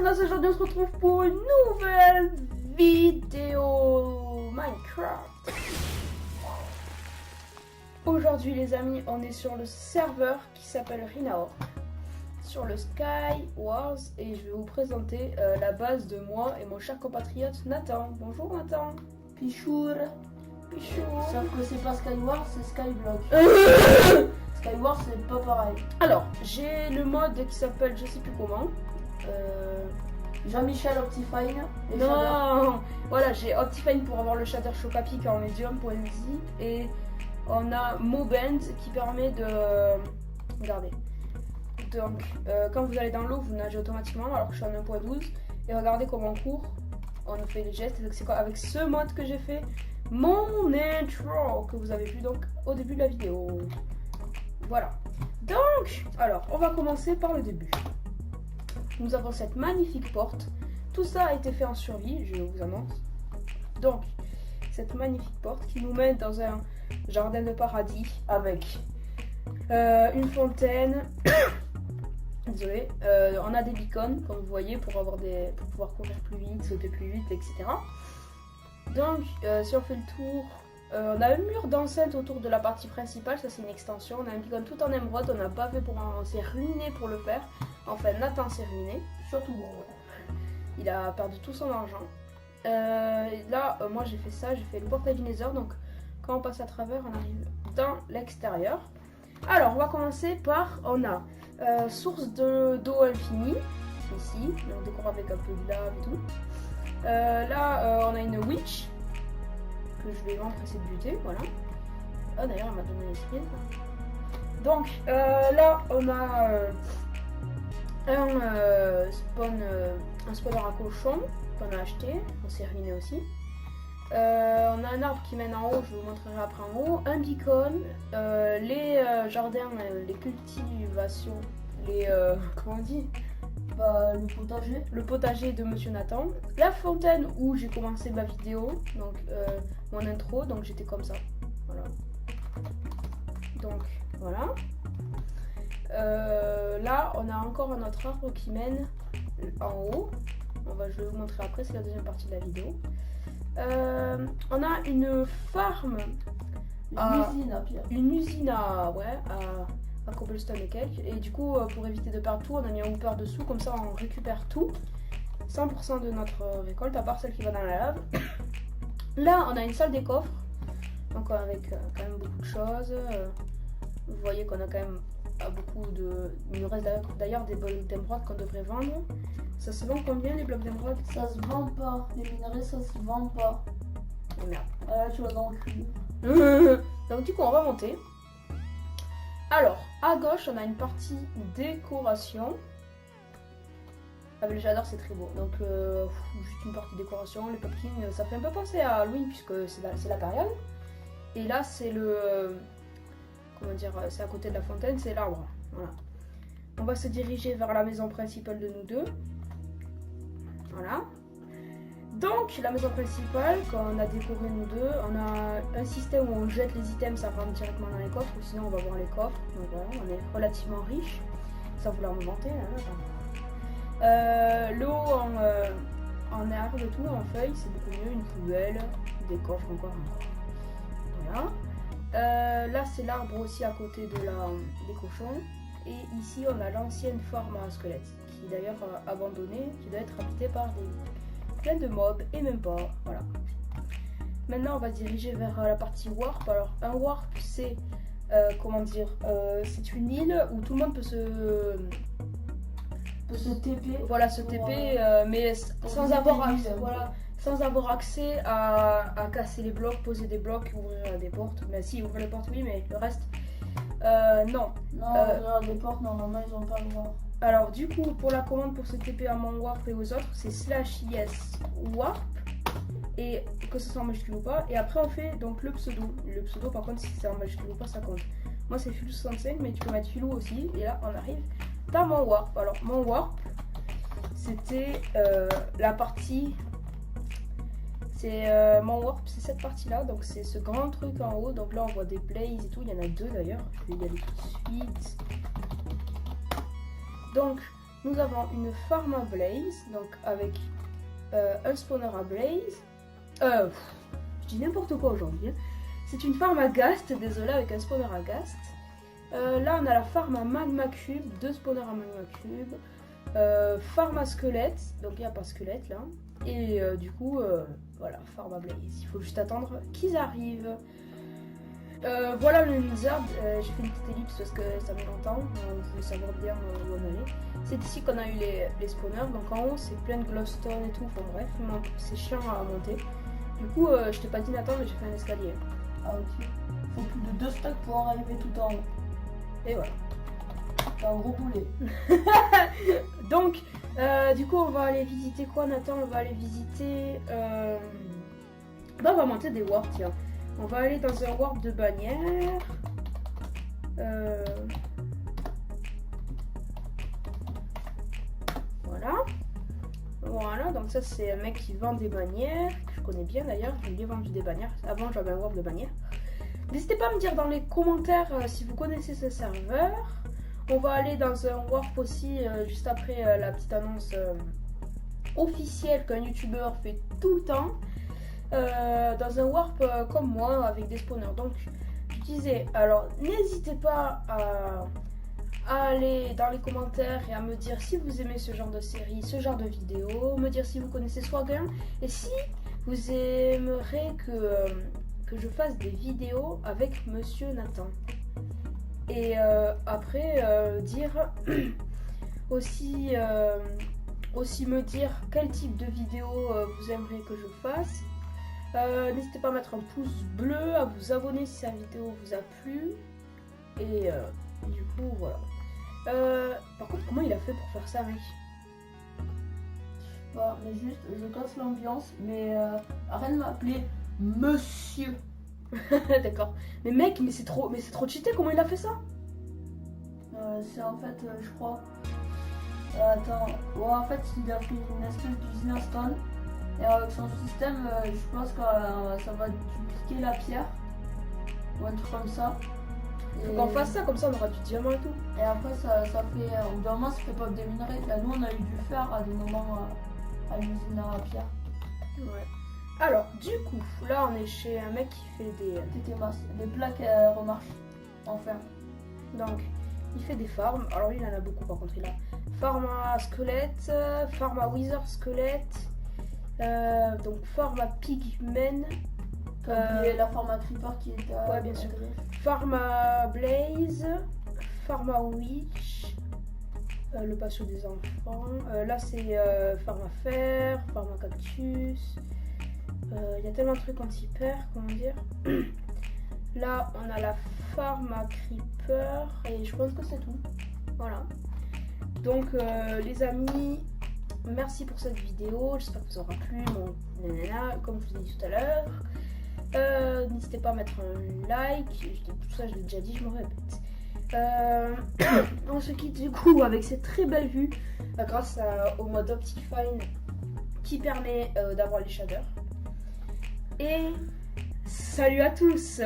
Martinas, aujourd'hui on se retrouve pour une nouvelle vidéo Minecraft. Aujourd'hui les amis, on est sur le serveur qui s'appelle Rinaor, sur le Sky Wars, et je vais vous présenter la base de moi et mon cher compatriote Nathan. Bonjour Nathan. Pichour. Pichour. Sauf que c'est pas Skyward, c'est Skyblock. Skyward c'est pas pareil. Alors, j'ai le mode qui s'appelle je sais plus comment. Jean-Michel Optifine. Non, voilà, j'ai Optifine pour avoir le shader Chocapic en medium pour easy, et on a Mobend qui permet de... Regardez. Donc, quand vous allez dans l'eau, vous nagez automatiquement alors que je suis en 1.12. Et regardez comment on court, on fait les gestes. Donc c'est quoi avec ce mode que j'ai fait mon intro que vous avez vu donc au début de la vidéo. Voilà. Donc, alors, on va commencer par le début. Nous avons cette magnifique porte. Tout ça a été fait en survie, je vous annonce. Donc, cette magnifique porte qui nous mène dans un jardin de paradis avec une fontaine. Désolé. On a des beacons, comme vous voyez, pour pouvoir courir plus vite, sauter plus vite, etc. Donc, si on fait le tour, on a un mur d'enceinte autour de la partie principale. Ça, c'est une extension. On a un beacon tout en émeraude. On n'a pas fait on s'est ruiné pour le faire. Enfin, Nathan s'est ruiné. Surtout bon. Il a perdu tout son argent. Là, moi, j'ai fait ça. J'ai fait le portail du Nether. Donc, quand on passe à travers, on arrive dans l'extérieur. Alors, on va commencer par... On a source d'eau infinie. Ici. On décore avec un peu de lave et tout. Là, on a une witch que je vais m'empresser de buter, voilà. Ah, d'ailleurs, elle m'a donné les skins. Donc, là, on a un spawner à cochon qu'on a acheté. On s'est ruiné aussi. On a un arbre qui mène en haut, je vous montrerai après en haut. Un beacon, les jardins, les cultivations, les... comment on dit ? Bah, le potager. Le potager de Monsieur Nathan. La fontaine où j'ai commencé ma vidéo, donc mon intro, donc j'étais comme ça. Voilà. Donc, voilà. Là, on a encore un autre arbre qui mène en haut. Je vais vous montrer après, c'est la deuxième partie de la vidéo. On a une farm. Une usine à cobblestone et quelques. Et du coup, pour éviter de perdre tout, on a mis un hooper dessous. Comme ça, on récupère tout. 100% de notre récolte, à part celle qui va dans la lave. Là, on a une salle des coffres. Donc avec quand même beaucoup de choses. Vous voyez qu'on a quand même beaucoup de... Il nous reste d'ailleurs des blocs d'émeraude qu'on devrait vendre. Ça se vend combien les blocs d'émeraude? Ça se vend pas. Les minerais, ça se vend pas. Oh merde. Là, tu vas dans le cul. Donc du coup, on va monter. Alors, à gauche, on a une partie décoration. Avec le shader, c'est très beau. Donc, juste une partie décoration. Les pumpkins, ça fait un peu penser à Halloween puisque c'est la période. Et là, c'est le... comment dire, c'est à côté de la fontaine, c'est l'arbre. Voilà. On va se diriger vers la maison principale de nous deux. Voilà. Donc, la maison principale, quand on a décoré nous deux, on a un système où on jette les items, ça rentre directement dans les coffres, ou sinon on va voir les coffres. Donc voilà, on est relativement riche, sans vouloir me vanter. L'eau en herbe et tout, en feuilles, c'est beaucoup mieux. Une poubelle, des coffres encore. Voilà. Là, c'est l'arbre aussi à côté des cochons. Et ici, on a l'ancienne farm à squelettes, qui est d'ailleurs abandonnée, qui doit être habitée par plein de mobs, et même pas, voilà. Maintenant, on va se diriger vers la partie warp. Alors, un warp, c'est, comment dire, c'est une île où tout le monde peut se TP. Voilà, se TP, mais sans avoir accès à casser les blocs, poser des blocs, ouvrir des portes. Mais si, ouvrir les portes, oui, mais le reste, non. Non, des portes, normalement, ils ont pas le droit. Alors du coup, pour la commande pour se TP à mon warp et aux autres, c'est /yes warp, et que ce soit en majuscule ou pas. Et après on fait donc le pseudo. Le pseudo par contre, si c'est en majuscule ou pas, ça compte. Moi c'est Filou65, mais tu peux mettre Filou aussi. Et là on arrive dans mon warp. Alors mon warp, c'était la partie... C'est mon warp, c'est cette partie là, donc c'est ce grand truc en haut. Donc là on voit des blazes et tout, il y en a deux d'ailleurs. Je vais y aller tout de suite. Donc nous avons une farm à blaze, donc avec un spawner à blaze. Je dis n'importe quoi aujourd'hui. Hein. C'est une farm à ghast, désolé, avec un spawner à ghast. Là, on a la farm à magma cube, 2 spawners à magma cube. Farm à squelette, donc il n'y a pas squelette là. Et du coup, voilà, farm à blaze. Il faut juste attendre qu'ils arrivent. Voilà le Nizard, j'ai fait une petite ellipse parce que ça met longtemps, je voulais savoir bien où on allait. C'est ici qu'on a eu les spawners, donc en haut c'est plein de glowstone et tout, enfin bref, c'est chiant à monter. Du coup, je t'ai pas dit Nathan, mais j'ai fait un escalier. Ah ok. Faut plus de 2 stacks pour en arriver tout en haut. Et voilà. C'est un gros boulet. Donc, du coup on va aller visiter quoi Nathan? On va aller visiter... on va monter des warps, tiens. On va aller dans un warp de bannière. Voilà. Voilà, donc ça c'est un mec qui vend des bannières, que je connais bien d'ailleurs, je lui ai vendu des bannières. Avant j'avais un warp de bannières. N'hésitez pas à me dire dans les commentaires si vous connaissez ce serveur. On va aller dans un warp aussi, juste après la petite annonce officielle qu'un youtubeur fait tout le temps. Dans un warp comme moi avec des spawners. Donc je disais, alors n'hésitez pas à aller dans les commentaires et à me dire si vous aimez ce genre de série, ce genre de vidéo, me dire si vous connaissez Swagger et si vous aimeriez que je fasse des vidéos avec Monsieur Nathan. Et après dire aussi me dire quel type de vidéo vous aimeriez que je fasse. N'hésitez pas à mettre un pouce bleu, à vous abonner si la vidéo vous a plu. Et du coup, voilà. Par contre, comment il a fait pour faire ça, mec? Bah, mais juste, je casse l'ambiance, mais arrête de m'appeler monsieur. D'accord. Mais mec, mais c'est trop cheaté, comment il a fait ça? C'est en fait, je crois... attends, ouais, en fait, il a fait une espèce d'usine à stone. Et avec son système, je pense que ça va dupliquer la pierre. Ou un truc comme ça. Faut qu'on fasse ça, comme ça on aura du diamant et tout. Et après, ça fait... au bout d'un moment, ça fait pas des minerais. Là, nous, on a eu du fer à des moments à l'usine à pierre. Ouais. Alors, du coup, là, on est chez un mec qui fait des... Les plaques remarchent. Enfin. Donc, il fait des farms. Alors, lui, il en a beaucoup, par contre, il a farm à squelette, farm à wither squelette. Donc farm à pigmen, la farm à creeper qui est à... ouais bien sûr, farm à blaze, farm à witch, le patio des enfants, là c'est farm à fer, farm à cactus, il y a tellement de trucs anti-père, comment dire. Là on a la farm à creeper et je pense que c'est tout, voilà. Donc les amis, merci pour cette vidéo, j'espère que ça aura plu, bon, nanana, comme je vous ai dit tout à l'heure. N'hésitez pas à mettre un like, tout ça je l'ai déjà dit, je me répète. On se quitte du coup avec cette très belle vue, grâce au mode Optifine qui permet d'avoir les shaders. Et salut à tous!